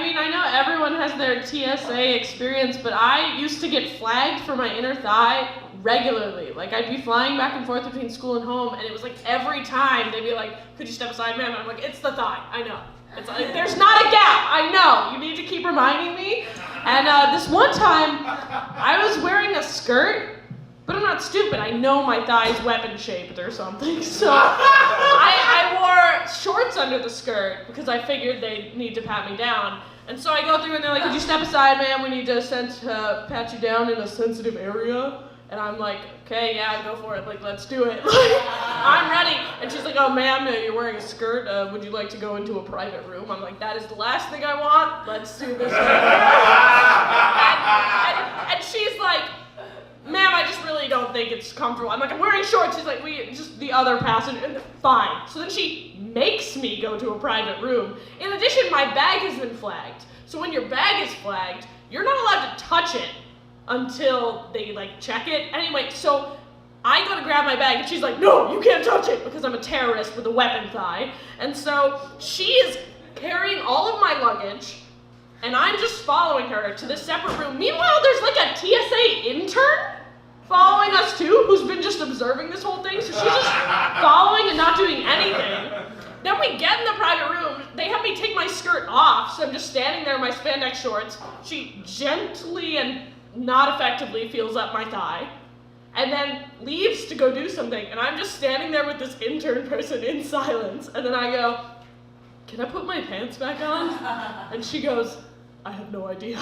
mean, I know everyone has their TSA experience, but I used to get flagged for my inner thigh regularly. Like, I'd be flying back and forth between school and home, and it was like every time they'd be like, could you step aside, ma'am? And I'm like, it's the thigh, I know. It's like, there's not a gap, I know. You need to keep reminding me. And this one time, I was wearing a skirt, but I'm not stupid. I know my thigh's weapon shaped or something. So I wore shorts under the skirt because I figured they'd need to pat me down. And so I go through and they're like, could you step aside, ma'am? We need to pat you down in a sensitive area. And I'm like, okay, yeah, go for it. Like, let's do it. I'm ready. And she's like, oh, ma'am, you're wearing a skirt. Would you like to go into a private room? I'm like, that is the last thing I want. Let's do this. and she's like, ma'am, I just really don't think it's comfortable. I'm like, I'm wearing shorts. She's like, just the other passenger. And fine. So then she makes me go to a private room. In addition, my bag has been flagged. So when your bag is flagged, you're not allowed to touch it until they like check it. Anyway, so I go to grab my bag and she's like, no, you can't touch it because I'm a terrorist with a weapon thigh. And so she is carrying all of my luggage and I'm just following her to this separate room. Meanwhile, there's like a TSA intern following us too, who's been just observing this whole thing. So she's just following and not doing anything. Then we get in the private room. They have me take my skirt off, so I'm just standing there in my spandex shorts. She gently and not effectively feels up my thigh, and then leaves to go do something, and I'm just standing there with this intern person in silence, and then I go, can I put my pants back on? And she goes, I have no idea.